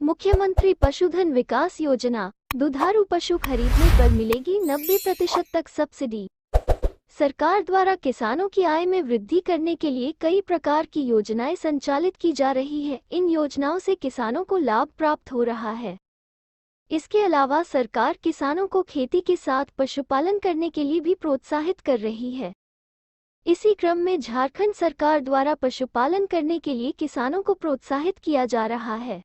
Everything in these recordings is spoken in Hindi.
मुख्यमंत्री पशुधन विकास योजना, दुधारू पशु खरीदने पर मिलेगी 90% तक सब्सिडी। सरकार द्वारा किसानों की आय में वृद्धि करने के लिए कई प्रकार की योजनाएं संचालित की जा रही है। इन योजनाओं से किसानों को लाभ प्राप्त हो रहा है। इसके अलावा सरकार किसानों को खेती के साथ पशुपालन करने के लिए भी प्रोत्साहित कर रही है। इसी क्रम में झारखंड सरकार द्वारा पशुपालन करने के लिए किसानों को प्रोत्साहित किया जा रहा है,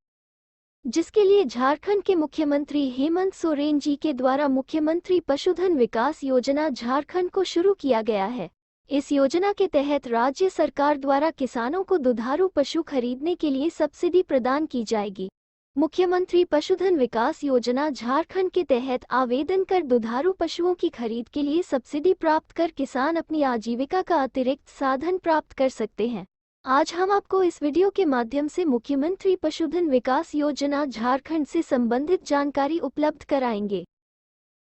जिसके लिए झारखंड के मुख्यमंत्री हेमंत सोरेन जी के द्वारा मुख्यमंत्री पशुधन विकास योजना झारखंड को शुरू किया गया है। इस योजना के तहत राज्य सरकार द्वारा किसानों को दुधारू पशु खरीदने के लिए सब्सिडी प्रदान की जाएगी। मुख्यमंत्री पशुधन विकास योजना झारखंड के तहत आवेदन कर दुधारू पशुओं की खरीद के लिए सब्सिडी प्राप्त कर किसान अपनी आजीविका का अतिरिक्त साधन प्राप्त कर सकते हैं। आज हम आपको इस वीडियो के माध्यम से मुख्यमंत्री पशुधन विकास योजना झारखंड से संबंधित जानकारी उपलब्ध कराएंगे।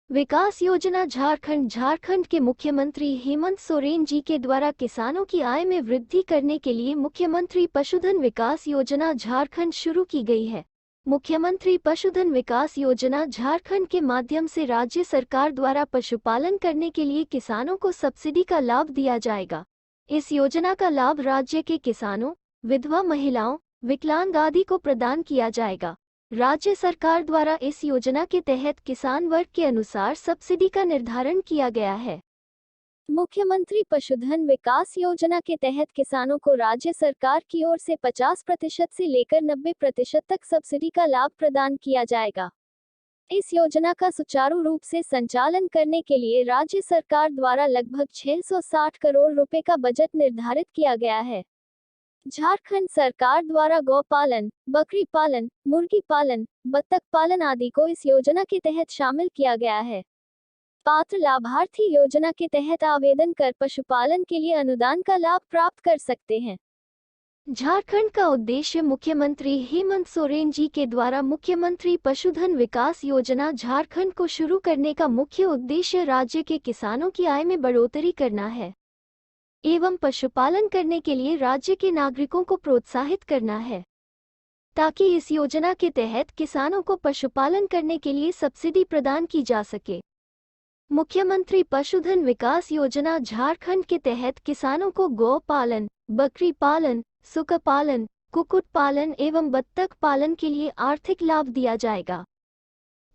विकास योजना झारखंड के मुख्यमंत्री हेमंत सोरेन जी के द्वारा किसानों की आय में वृद्धि करने के लिए मुख्यमंत्री पशुधन विकास योजना झारखंड शुरू की गई है। मुख्यमंत्री पशुधन विकास योजना झारखंड के माध्यम से राज्य सरकार द्वारा पशुपालन करने के लिए किसानों को सब्सिडी का लाभ दिया जाएगा। इस योजना का लाभ राज्य के किसानों, विधवा महिलाओं, विकलांग आदि को प्रदान किया जाएगा। राज्य सरकार द्वारा इस योजना के तहत किसान वर्ग के अनुसार सब्सिडी का निर्धारण किया गया है। मुख्यमंत्री पशुधन विकास योजना के तहत किसानों को राज्य सरकार की ओर से 50% से लेकर 90% तक सब्सिडी का लाभ प्रदान किया जाएगा। इस योजना का सुचारू रूप से संचालन करने के लिए राज्य सरकार द्वारा लगभग 660 करोड़ रुपए का बजट निर्धारित किया गया है। झारखंड सरकार द्वारा गौपालन, बकरी पालन, मुर्गी पालन, बत्तख पालन आदि को इस योजना के तहत शामिल किया गया है। पात्र लाभार्थी योजना के तहत आवेदन कर पशुपालन के लिए अनुदान का लाभ प्राप्त कर सकते हैं। झारखंड का उद्देश्य मुख्यमंत्री हेमंत सोरेन जी के द्वारा मुख्यमंत्री पशुधन विकास योजना झारखंड को शुरू करने का मुख्य उद्देश्य राज्य के किसानों की आय में बढ़ोतरी करना है एवं पशुपालन करने के लिए राज्य के नागरिकों को प्रोत्साहित करना है, ताकि इस योजना के तहत किसानों को पशुपालन करने के लिए सब्सिडी प्रदान की जा सके। मुख्यमंत्री पशुधन विकास योजना झारखंड के तहत किसानों को गौ पालन, बकरी पालन, सुकर पालन, कुक्कुट पालन एवं बत्तख पालन के लिए आर्थिक लाभ दिया जाएगा।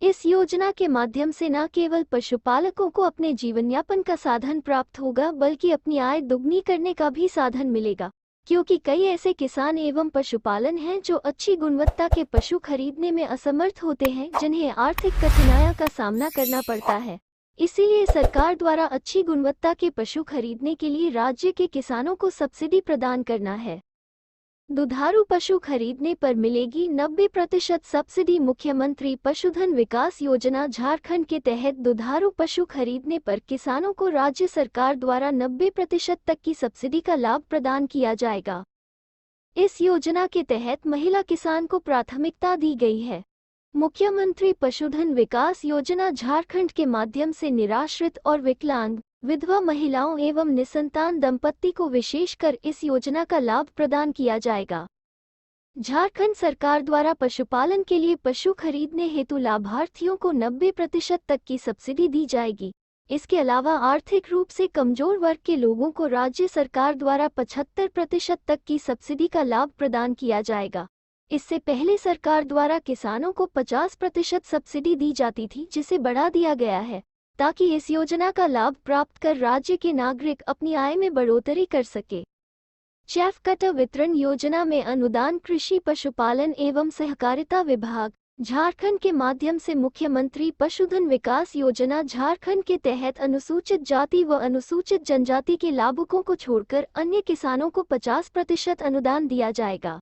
इस योजना के माध्यम से न केवल पशुपालकों को अपने जीवनयापन का साधन प्राप्त होगा, बल्कि अपनी आय दुगनी करने का भी साधन मिलेगा, क्योंकि कई ऐसे किसान एवं पशुपालन हैं जो अच्छी गुणवत्ता के पशु खरीदने में असमर्थ होते हैं, जिन्हें आर्थिक कठिनाइयों का सामना करना पड़ता है। इसीलिए सरकार द्वारा अच्छी गुणवत्ता के पशु खरीदने के लिए राज्य के किसानों को सब्सिडी प्रदान करना है। दुधारू पशु खरीदने पर मिलेगी 90% सब्सिडी। मुख्यमंत्री पशुधन विकास योजना झारखंड के तहत दुधारू पशु खरीदने पर किसानों को राज्य सरकार द्वारा 90% तक की सब्सिडी का लाभ प्रदान किया जाएगा। इस योजना के तहत महिला किसान को प्राथमिकता दी गई है। मुख्यमंत्री पशुधन विकास योजना झारखंड के माध्यम से निराश्रित और विकलांग, विधवा महिलाओं एवं निसंतान दंपत्ति को विशेषकर इस योजना का लाभ प्रदान किया जाएगा। झारखंड सरकार द्वारा पशुपालन के लिए पशु खरीदने हेतु लाभार्थियों को 90% तक की सब्सिडी दी जाएगी। इसके अलावा आर्थिक रूप से कमजोर वर्ग के लोगों को राज्य सरकार द्वारा 75% तक की सब्सिडी का लाभ प्रदान किया जाएगा। इससे पहले सरकार द्वारा किसानों को 50% सब्सिडी दी जाती थी, जिसे बढ़ा दिया गया है, ताकि इस योजना का लाभ प्राप्त कर राज्य के नागरिक अपनी आय में बढ़ोतरी कर सके। चैफ कटर वितरण योजना में अनुदान कृषि पशुपालन एवं सहकारिता विभाग झारखंड के माध्यम से मुख्यमंत्री पशुधन विकास योजना झारखंड के तहत अनुसूचित जाति व अनुसूचित जनजाति के लाभुकों को छोड़कर अन्य किसानों को 50% अनुदान दिया जाएगा।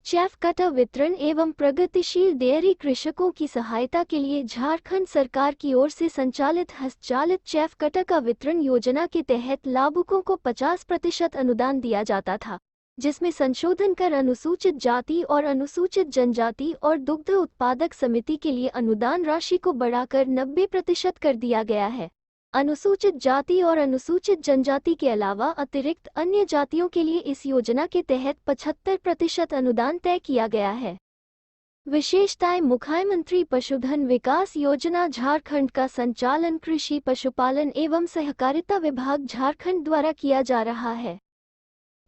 चैफ कटर वितरण एवं प्रगतिशील डेयरी कृषकों की सहायता के लिए झारखंड सरकार की ओर से संचालित हस्तचालित चैफ कटर का वितरण योजना के तहत लाभुकों को 50% अनुदान दिया जाता था, जिसमें संशोधन कर अनुसूचित जाति और अनुसूचित जनजाति और दुग्ध उत्पादक समिति के लिए अनुदान राशि को बढ़ाकर 90% कर दिया गया है। अनुसूचित जाति और अनुसूचित जनजाति के अलावा अतिरिक्त अन्य जातियों के लिए इस योजना के तहत 75% अनुदान तय किया गया है। विशेषताएं। मुख्यमंत्री पशुधन विकास योजना झारखंड का संचालन कृषि पशुपालन एवं सहकारिता विभाग झारखंड द्वारा किया जा रहा है।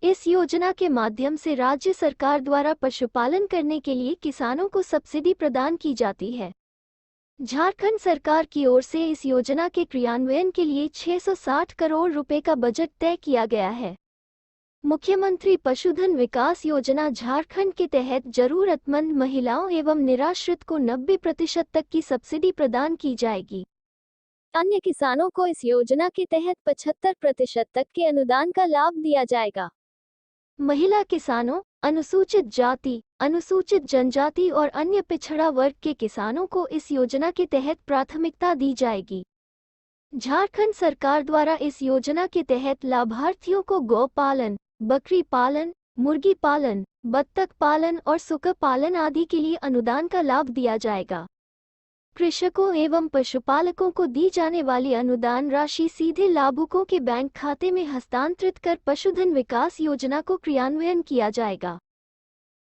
इस योजना के माध्यम से राज्य सरकार द्वारा पशुपालन करने के लिए किसानों को सब्सिडी प्रदान की जाती है। झारखंड सरकार की ओर से इस योजना के क्रियान्वयन के लिए 660 करोड़ रुपए का बजट तय किया गया है। मुख्यमंत्री पशुधन विकास योजना झारखंड के तहत जरूरतमंद महिलाओं एवं निराश्रित को 90% तक की सब्सिडी प्रदान की जाएगी। अन्य किसानों को इस योजना के तहत 75% तक के अनुदान का लाभ दिया जाएगा। महिला किसानों, अनुसूचित जाति, अनुसूचित जनजाति और अन्य पिछड़ा वर्ग के किसानों को इस योजना के तहत प्राथमिकता दी जाएगी। झारखंड सरकार द्वारा इस योजना के तहत लाभार्थियों को गौ पालन, बकरी पालन, मुर्गी पालन, बत्तख पालन और सुकर पालन आदि के लिए अनुदान का लाभ दिया जाएगा। कृषकों एवं पशुपालकों को दी जाने वाली अनुदान राशि सीधे लाभुकों के बैंक खाते में हस्तांतरित कर पशुधन विकास योजना को क्रियान्वयन किया जाएगा।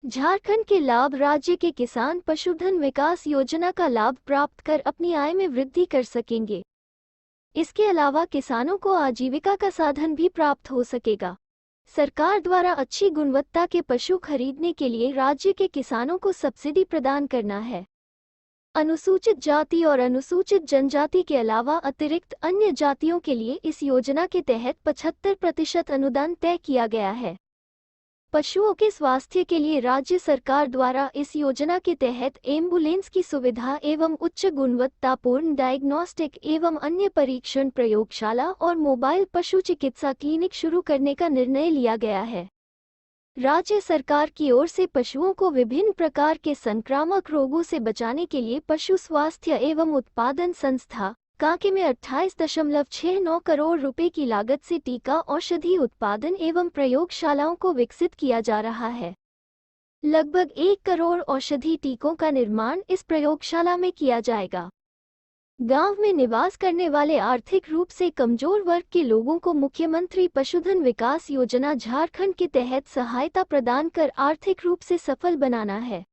झारखंड के लाभ राज्य के किसान पशुधन विकास योजना का लाभ प्राप्त कर अपनी आय में वृद्धि कर सकेंगे। इसके अलावा किसानों को आजीविका का साधन भी प्राप्त हो सकेगा। सरकार द्वारा अच्छी गुणवत्ता के पशु खरीदने के लिए राज्य के किसानों को सब्सिडी प्रदान करना है। अनुसूचित जाति और अनुसूचित जनजाति के अलावा अतिरिक्त अन्य जातियों के लिए इस योजना के तहत 75% अनुदान तय किया गया है। पशुओं के स्वास्थ्य के लिए राज्य सरकार द्वारा इस योजना के तहत एम्बुलेंस की सुविधा एवं उच्च गुणवत्तापूर्ण डायग्नोस्टिक एवं अन्य परीक्षण प्रयोगशाला और मोबाइल पशु चिकित्सा क्लिनिक शुरू करने का निर्णय लिया गया है। राज्य सरकार की ओर से पशुओं को विभिन्न प्रकार के संक्रामक रोगों से बचाने के लिए पशु स्वास्थ्य एवं उत्पादन संस्था कांके में 28.69 करोड़ रुपए की लागत से टीका औषधि उत्पादन एवं प्रयोगशालाओं को विकसित किया जा रहा है। लगभग 1 करोड़ औषधि टीकों का निर्माण इस प्रयोगशाला में किया जाएगा। गांव में निवास करने वाले आर्थिक रूप से कमजोर वर्ग के लोगों को मुख्यमंत्री पशुधन विकास योजना झारखंड के तहत सहायता प्रदान कर आर्थिक रूप से सफल बनाना है।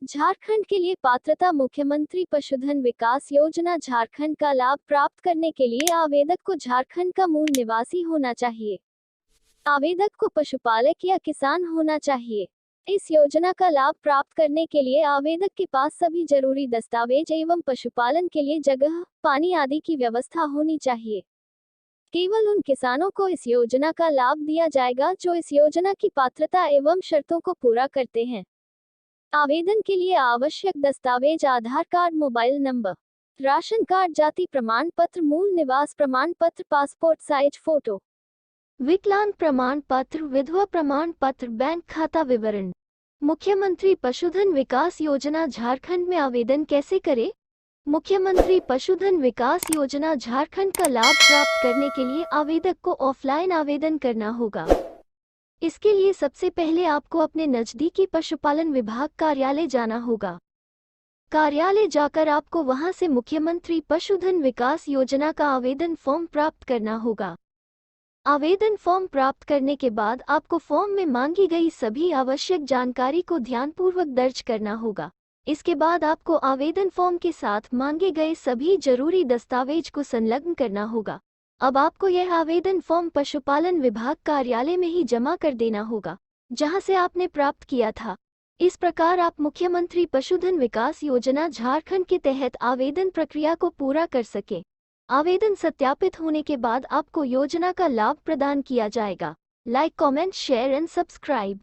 झारखंड के लिए पात्रता। मुख्यमंत्री पशुधन विकास योजना झारखंड का लाभ प्राप्त करने के लिए आवेदक को झारखंड का मूल निवासी होना चाहिए। आवेदक को पशुपालक या किसान होना चाहिए। इस योजना का लाभ प्राप्त करने के लिए आवेदक के पास सभी जरूरी दस्तावेज एवं पशुपालन के लिए जगह, पानी आदि की व्यवस्था होनी चाहिए। केवल उन किसानों को इस योजना का लाभ दिया जाएगा जो इस योजना की पात्रता एवं शर्तों को पूरा करते हैं। आवेदन के लिए आवश्यक दस्तावेज Aadhaar card, mobile number, ration card, जाति प्रमाण पत्र, मूल निवास प्रमाण पत्र, पासपोर्ट साइज फोटो, विकलांग प्रमाण पत्र, विधवा प्रमाण पत्र, बैंक खाता विवरण। मुख्यमंत्री पशुधन विकास योजना झारखंड में आवेदन कैसे करें? मुख्यमंत्री पशुधन विकास योजना झारखंड का लाभ प्राप्त करने के लिए आवेदक को ऑफलाइन आवेदन करना होगा। इसके लिए सबसे पहले आपको अपने नजदीकी पशुपालन विभाग कार्यालय जाना होगा। कार्यालय जाकर आपको वहां से मुख्यमंत्री पशुधन विकास योजना का आवेदन फॉर्म प्राप्त करना होगा। आवेदन फॉर्म प्राप्त करने के बाद आपको फॉर्म में मांगी गई सभी आवश्यक जानकारी को ध्यानपूर्वक दर्ज करना होगा। इसके बाद आपको आवेदन फॉर्म के साथ मांगे गए सभी जरूरी दस्तावेज को संलग्न करना होगा। अब आपको यह आवेदन फॉर्म पशुपालन विभाग कार्यालय में ही जमा कर देना होगा, जहां से आपने प्राप्त किया था। इस प्रकार आप मुख्यमंत्री पशुधन विकास योजना झारखंड के तहत आवेदन प्रक्रिया को पूरा कर सके। आवेदन सत्यापित होने के बाद आपको योजना का लाभ प्रदान किया जाएगा। Like, comment, share and subscribe.